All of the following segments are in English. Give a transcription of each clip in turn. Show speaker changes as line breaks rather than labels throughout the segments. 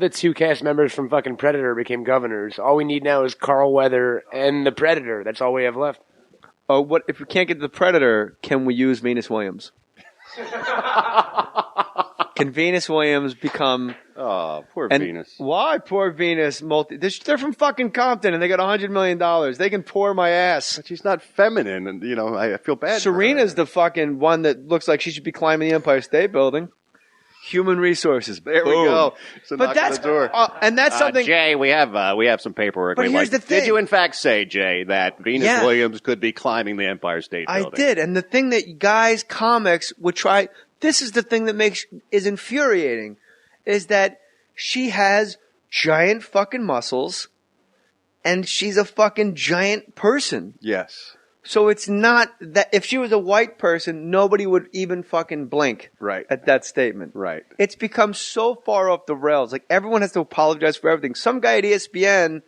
The 2 cast members from fucking Predator became governors. All we need now is Carl Weather and the Predator. That's all we have left.
Oh, what if we can't get the Predator? Can we use Venus Williams? Can Venus Williams become?
Oh, poor Venus.
Why poor Venus? They're from fucking Compton and they got $100 million. They can pour my ass.
But she's not feminine, and I feel bad.
Serena's the fucking one that looks like she should be climbing the Empire State Building. Human resources. There we go.
But that's
and that's something.
Jay, we have some paperwork.
But here's the thing.
Did you in fact say, Jay, that Venus Williams could be climbing the Empire State Building?
I did, and the thing that guys, comics would try. This is the thing that is infuriating, is that she has giant fucking muscles, and she's a fucking giant person.
Yes.
So it's not that if she was a white person, nobody would even fucking blink at that statement.
Right.
It's become so far off the rails. Like everyone has to apologize for everything. Some guy at ESPN,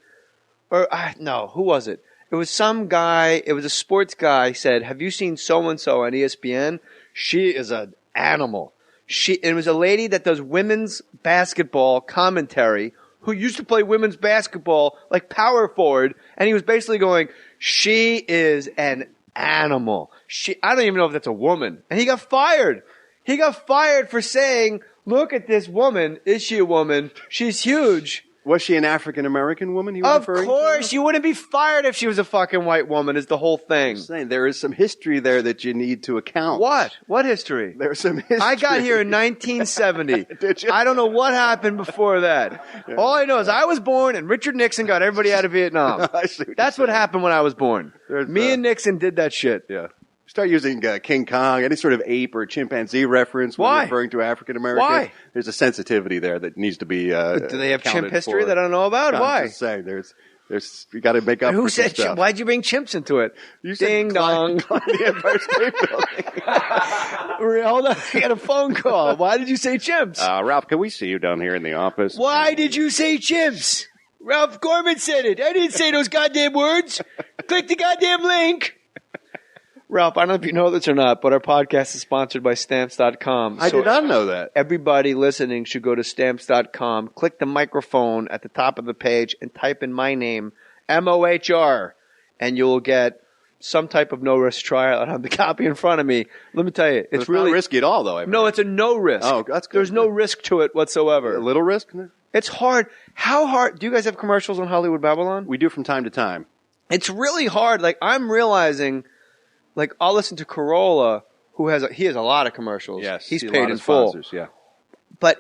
who was it? It was some guy, it was a sports guy said, have you seen so-and-so on ESPN? She is an animal. It was a lady that does women's basketball commentary who used to play women's basketball like power forward, and he was basically going, she is an animal. I don't even know if that's a woman. And he got fired. He got fired for saying, look at this woman. Is she a woman? She's huge.
Was she an African-American woman?
Of course. You wouldn't be fired if she was a fucking white woman is the whole thing.
I'm saying there is some history there that you need to account.
What? What history?
There's some history.
I got here in 1970.
Did you?
I don't know what happened before that. Yeah. All I know is I was born and Richard Nixon got everybody out of Vietnam. That's what happened when I was born. Me and Nixon did that shit.
Yeah. Start using King Kong, any sort of ape or chimpanzee reference when referring to African Americans.
Why?
There's a sensitivity there that needs to be.
Do they have chimp history that I don't know about? Why?
I'm just saying, there's you got to make up.
Who
for
said?
stuff.
Why'd you bring chimps into it?
You
Ding
said
dong.
Climb the Empire State Building.
Hold on, I got a phone call. Why did you say chimps?
Ralph, can we see you down here in the office?
Why did you say chimps? Ralph Garman said it. I didn't say those goddamn words. Click the goddamn link. Ralph, I don't know if you know this or not, but our podcast is sponsored by Stamps.com.
I did not know that.
Everybody listening should go to Stamps.com, click the microphone at the top of the page, and type in my name, Mohr, and you'll get some type of no-risk trial. I have the copy in front of me. Let me tell you, it's really
not risky at all, though.
No, it's a no risk.
Oh, that's good.
There's no risk to it whatsoever.
A little risk?
It's hard. How hard? Do you guys have commercials on Hollywood Babylon?
We do from time to time.
It's really hard. Like, I'm realizing... Like, I'll listen to Corolla, he has a lot of commercials.
Yes.
He's paid in full.
Sponsors, yeah.
But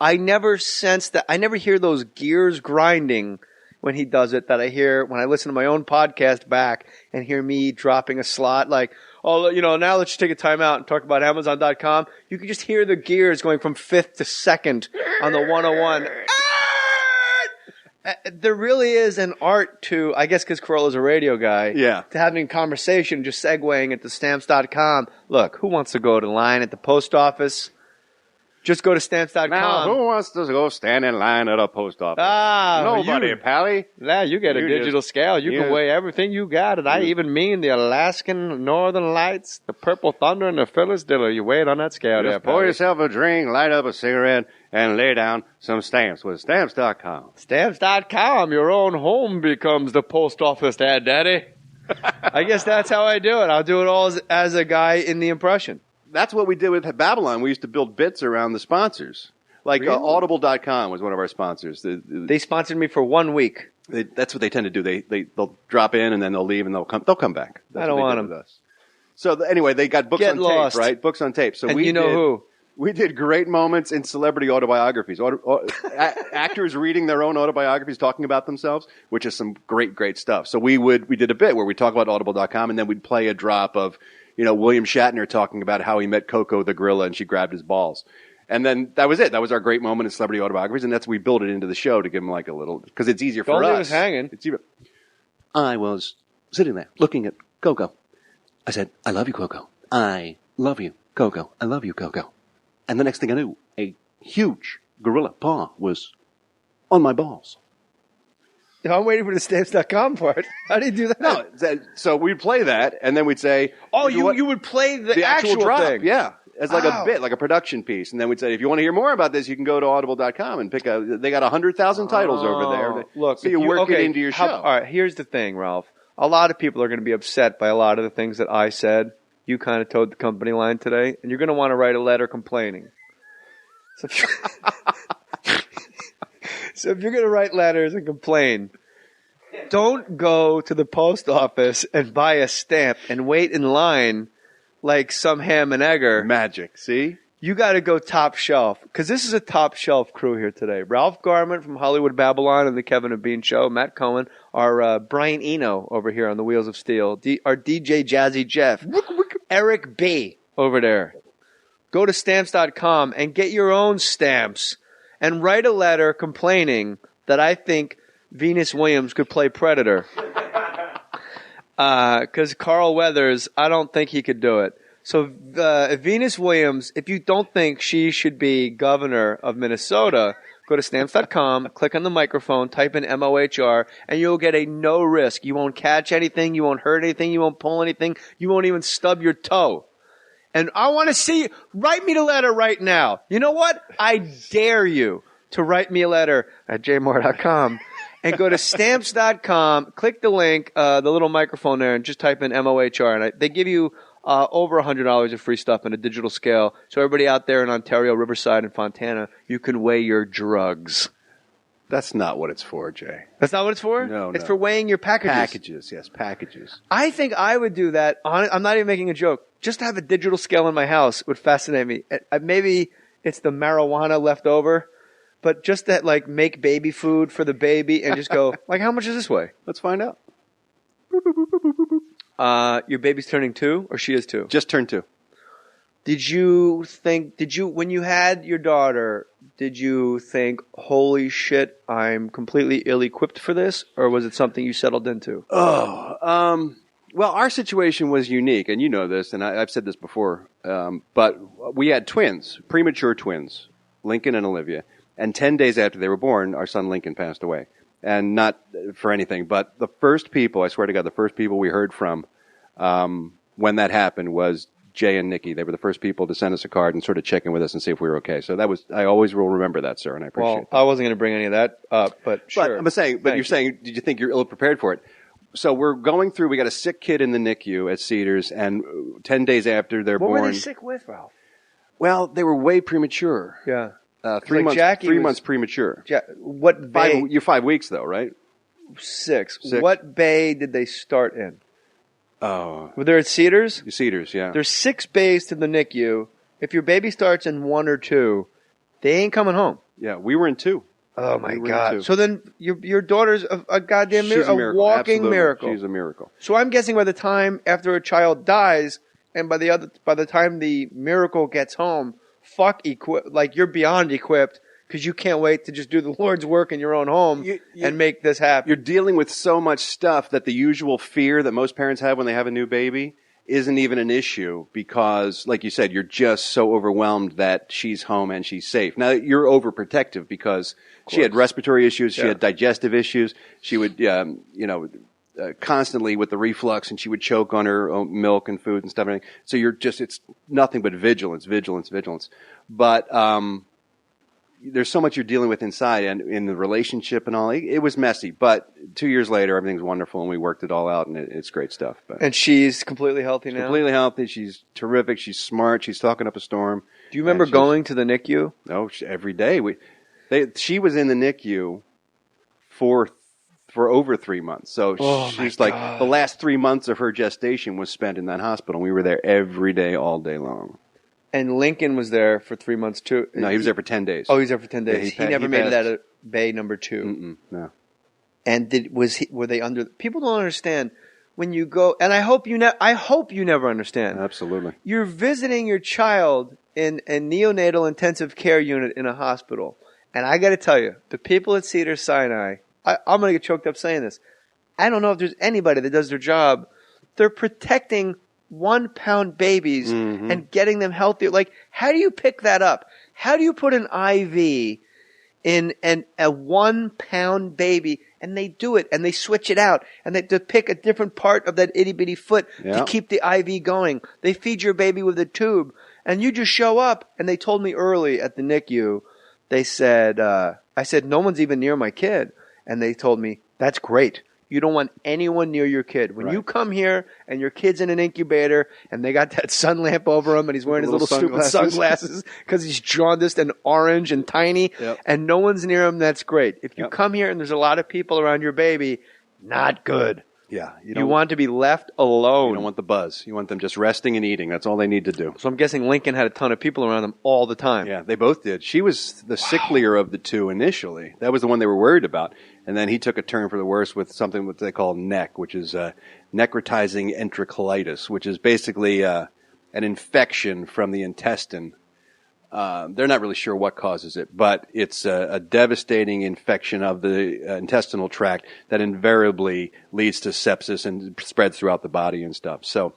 I never sense that, I never hear those gears grinding when he does it that I hear when I listen to my own podcast back and hear me dropping a slot like, oh, now let's just take a time out and talk about Amazon.com. You can just hear the gears going from 5th to 2nd on the 101. There really is an art to, I guess because Corolla's a radio guy, to having a conversation, just segueing into Stamps.com. Look, who wants to go to line at the post office? Just go to Stamps.com.
Now, who wants to go stand in line at a post office? Nobody, Pally.
Yeah, you get a digital scale. You can weigh everything you got. And I even mean the Alaskan Northern Lights, the Purple Thunder, and the Phyllis Diller. You weigh it on that scale there,
pour yourself a drink, light up a cigarette, and lay down some stamps with Stamps.com.
Stamps.com, your own home becomes the post office, Daddy. I guess that's how I do it. I'll do it all as a guy in the impression.
That's what we did with Babylon. We used to build bits around the sponsors. Like
really?
Audible.com was one of our sponsors.
They sponsored me for 1 week.
That's what they tend to do. They'll drop in and then they'll leave and they'll come back. That's
I don't want them.
With us. So anyway, they got books
Get
on
lost.
tape, right? Books on tape. So
and who?
We did great moments in celebrity autobiographies. Actors reading their own autobiographies, talking about themselves, which is some great stuff. So we did a bit where we talk about Audible.com and then we'd play a drop of, William Shatner talking about how he met Coco the gorilla and she grabbed his balls. And then that was it. That was our great moment in celebrity autobiographies. And we built it into the show to give them like a little, because it's easier for us.
Don't leave us hanging.
I was sitting there looking at Coco. I said, I love you, Coco. I love you, Coco. I love you, Coco. And the next thing I knew, a huge gorilla paw was on my balls.
I'm waiting for the Stamps.com part. How do you do that?
No, so we'd play that, and then we'd say...
Oh, you would play the actual
drop
thing.
Yeah. as like a bit, like a production piece. And then we'd say, if you want to hear more about this, you can go to audible.com and they got 100,000 titles over there.
Look,
so you work it into your show.
All right, here's the thing, Ralph. A lot of people are going to be upset by a lot of the things that I said. You kind of towed the company line today, and you're going to want to write a letter complaining. So if you're going to write letters and complain, don't go to the post office and buy a stamp and wait in line like some ham and egger.
Magic, see?
You got to go top shelf, because this is a top shelf crew here today. Ralph Garman from Hollywood Babylon and the Kevin and Bean Show. Matt Cohen. Our Brian Eno over here on the Wheels of Steel. Our DJ Jazzy Jeff. Eric B. over there. Go to Stamps.com and get your own stamps and write a letter complaining that I think Venus Williams could play Predator. Because Carl Weathers, I don't think he could do it. So Venus Williams, if you don't think she should be governor of Minnesota, go to Stamps.com, click on the microphone, type in MOHR, and you'll get a no risk. You won't catch anything. You won't hurt anything. You won't pull anything. You won't even stub your toe. And I want to see, write me the letter right now. You know what? I dare you to write me a letter at jmohr.com and go to Stamps.com, click the link, the little microphone there, and just type in MOHR. And they give you over $100 of free stuff in a digital scale. So everybody out there in Ontario, Riverside, and Fontana, you can weigh your drugs.
That's not what it's for, Jay.
That's not what it's for?
No,
It's for weighing your packages.
Packages, yes, packages.
I think I would do that. I'm not even making a joke. Just to have a digital scale in my house would fascinate me. Maybe it's the marijuana left over, but just that, like, make baby food for the baby and just go, like, how much does this weigh?
Let's find out.
Your baby's turning 2, or she is 2?
Just turned 2.
When you had your daughter, did you think, holy shit, I'm completely ill-equipped for this? Or was it something you settled into?
Well, our situation was unique, and you know this, and I've said this before, but we had twins, premature twins, Lincoln and Olivia, and 10 days after they were born, our son Lincoln passed away. And not for anything, but the first people, I swear to God, the first people we heard from when that happened was Jay and Nikki. They were the first people to send us a card and sort of check in with us and see if we were okay. So that was, I always will remember that, sir, and I appreciate that.
I wasn't going to bring any of that up, but sure.
But you're saying, did you think you're ill-prepared for it? So we're going through, we got a sick kid in the NICU at Cedars, and 10 days after they're born.
What were they sick with, Ralph?
Well, they were way premature.
Yeah.
3 months.
Jackie
3 months premature.
What bay?
You're 5 weeks though, right?
6.
6.
What bay did they start in?
Oh,
Were they at Cedars?
Cedars, yeah.
There's 6 bays to the NICU. If your baby starts in 1 or 2, they ain't coming home.
Yeah, we were in 2.
Oh my God! So then your daughter's a goddamn miracle, a walking
Absolutely.
miracle.
She's a miracle.
So I'm guessing by the time after a child dies, and by the time the miracle gets home, like you're beyond equipped because you can't wait to just do the Lord's work in your own home and make this happen.
You're dealing with so much stuff that the usual fear that most parents have when they have a new baby isn't even an issue because, like you said, you're just so overwhelmed that she's home and she's safe. Now, you're overprotective because she had respiratory issues, she had digestive issues, she would, constantly with the reflux, and she would choke on her own milk and food and stuff. So it's nothing but vigilance. But there's so much you're dealing with inside and in the relationship and all. It was messy, but 2 years later, everything's wonderful, and we worked it all out, and it's great stuff.
And she's completely healthy now?
Completely healthy. She's terrific. She's smart. She's talking up a storm.
Do you remember going to the NICU?
Oh, every day. She was in the NICU for over 3 months. So she's like, the last 3 months of her gestation was spent in that hospital. We were there every day, all day long.
And Lincoln was there for 3 months too.
No, he was there for 10 days.
Oh, he was there for 10 days.
Yeah,
he never made it out of bay number 2.
No.
And were they under? People don't understand when you go. And I hope you never understand.
Absolutely.
You're visiting your child in a neonatal intensive care unit in a hospital, and I got to tell you, the people at Cedars-Sinai. I'm going to get choked up saying this. I don't know if there's anybody that does their job. They're protecting 1-pound babies and getting them healthier. Like, how do you pick that up? How do you put an IV in a 1-pound baby? And they do it, and they switch it out, and they pick a different part of that itty bitty foot to keep the IV going. They feed your baby with a tube, And you just show up. And they told me early at the NICU, they said, I said, no one's even near my kid. And they told me, that's great. You don't want anyone near your kid. When you come here and your kid's in an incubator and they got that sun lamp over him and he's wearing his little stupid sunglasses because he's jaundiced and orange and tiny and no one's near him, that's great. If you come here and there's a lot of people around your baby, not good.
Yeah.
You want to be left alone.
You don't want the buzz. You want them just resting and eating. That's all they need to do.
So I'm guessing Lincoln had a ton of people around him all the time.
Yeah, they both did. She was the sicklier of the two initially. That was the one they were worried about. And then he took a turn for the worse with something that they call NEC, which is necrotizing enterocolitis, which is basically an infection from the intestine. They're not really sure what causes it, but it's a devastating infection of the intestinal tract that invariably leads to sepsis and spreads throughout the body and stuff. So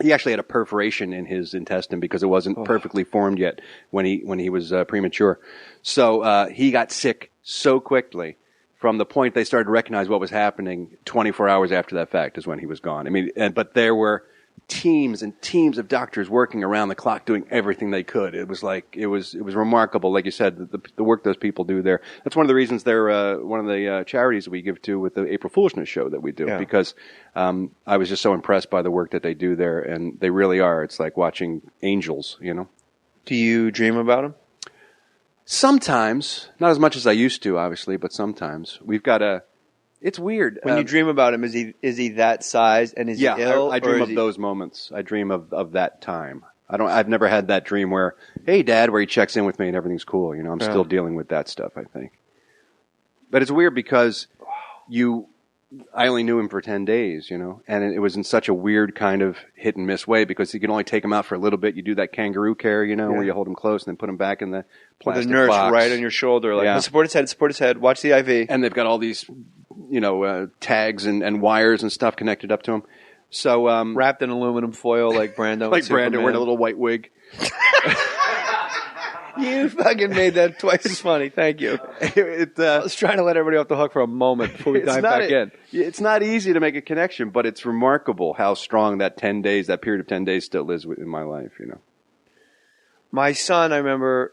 he actually had a perforation in his intestine because it wasn't perfectly formed yet when he was premature. So he got sick so quickly. From the point they started to recognize what was happening, 24 hours after that fact is when he was gone. I mean, but there were teams and teams of doctors working around the clock doing everything they could. It was remarkable. Like you said, the work those people do there. That's one of the reasons they're one of the charities we give to with the April Foolishness show that we do, because I was just so impressed by the work that they do there, and they really are. It's like watching angels, you know.
Do you dream about them?
Sometimes, not as much as I used to, obviously, but sometimes. We've got it's weird.
When you dream about him, is he that size and is he ill?
I dream of those moments. I dream of that time. I've never had that dream where, hey, Dad, where he checks in with me and everything's cool. You know, I'm still dealing with that stuff, I think. But it's weird because I only knew him for 10 days, you know, and it was in such a weird kind of hit and miss way because you can only take him out for a little bit. You do that kangaroo care, you know, where you hold him close and then put him back in the plastic
with a nurse
box.
right on your shoulder, like support his head, watch the IV.
And they've got all these, you know, tags and wires and stuff connected up to him. So
wrapped in aluminum foil like Brando.
Like Brando wearing a little white wig.
You fucking made that twice as funny. Thank you. I was trying to let everybody off the hook for a moment before we dive back in.
It's not easy to make a connection, but it's remarkable how strong that period of 10 days still is in my life, you know.
My son, I remember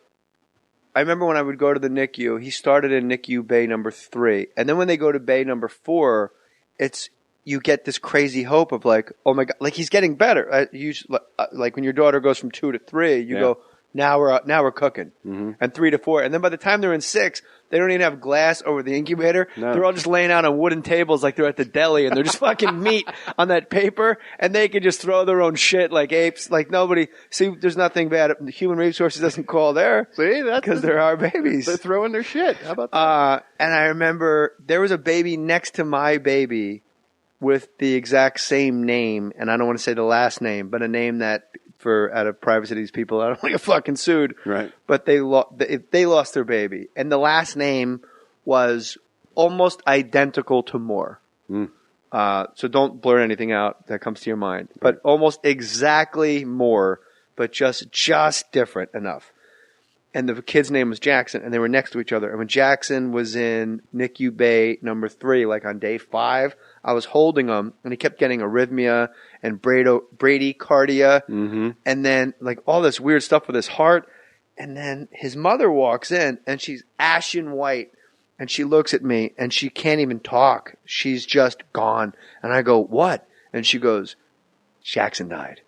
when I would go to the NICU, he started in NICU bay number 3. And then when they go to bay number 4, you get this crazy hope of like, oh my God, like he's getting better. Like when your daughter goes from 2 to 3, you go, now we're cooking. Mm-hmm. And 3 to 4. And then by the time they're in 6, they don't even have glass over the incubator. No. They're all just laying out on wooden tables like they're at the deli and they're just fucking meat on that paper and they can just throw their own shit like apes. Like nobody, there's nothing bad. Human Resources doesn't call there.
See, that's
because they're our babies.
They're throwing their shit. How about that?
And I remember there was a baby next to my baby with the exact same name. And I don't want to say the last name, but a name that out of privacy of these people, I don't want to get fucking sued.
Right.
But they lost their baby. And the last name was almost identical to Mohr. Mm. So don't blur anything out that comes to your mind. But almost exactly Mohr, but just different enough. And the kid's name was Jackson, and they were next to each other. And when Jackson was in NICU bay number 3, like on day 5, I was holding him, and he kept getting arrhythmia and bradycardia, and then like all this weird stuff with his heart. And then his mother walks in, and she's ashen white, and she looks at me, and she can't even talk. She's just gone. And I go, what? And she goes, Jackson died.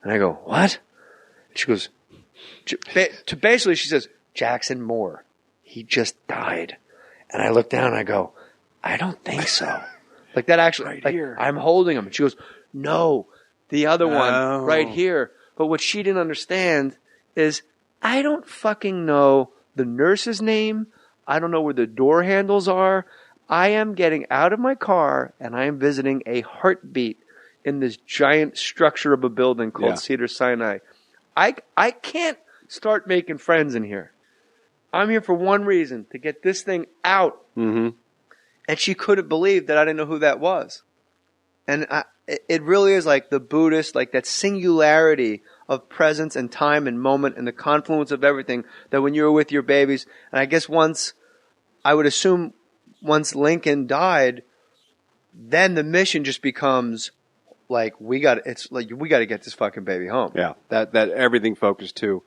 And I go, what? And she goes, basically, she says, Jackson Mohr, he just died. And I look down and I go, I don't think so. Like that actually, right here. I'm holding him. And she goes, no, the other one right here. But what she didn't understand is I don't fucking know the nurse's name. I don't know where the door handles are. I am getting out of my car and I am visiting a heartbeat in this giant structure of a building called Cedar Sinai. I can't start making friends in here. I'm here for one reason, to get this thing out. Mm-hmm. And she couldn't believe that I didn't know who that was. And it really is like the Buddhist, like that singularity of presence and time and moment and the confluence of everything that when you were with your babies. And I guess I would assume once Lincoln died, then the mission just becomes like we got to get this fucking baby home.
Yeah, that everything focused too.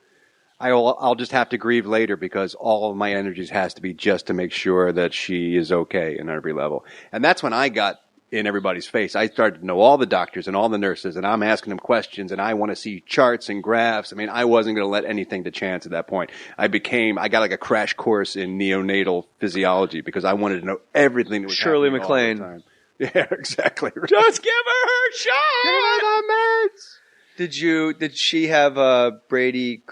I'll just have to grieve later because all of my energies has to be just to make sure that she is okay in every level. And that's when I got in everybody's face. I started to know all the doctors and all the nurses, and I'm asking them questions, and I want to see charts and graphs. I mean, I wasn't going to let anything to chance at that point. I got like a crash course in neonatal physiology because I wanted to know everything that was
Shirley
happening
MacLaine.
all the time. Yeah, exactly. Right.
Just give her her shot.
Give her the meds.
Did she have Brady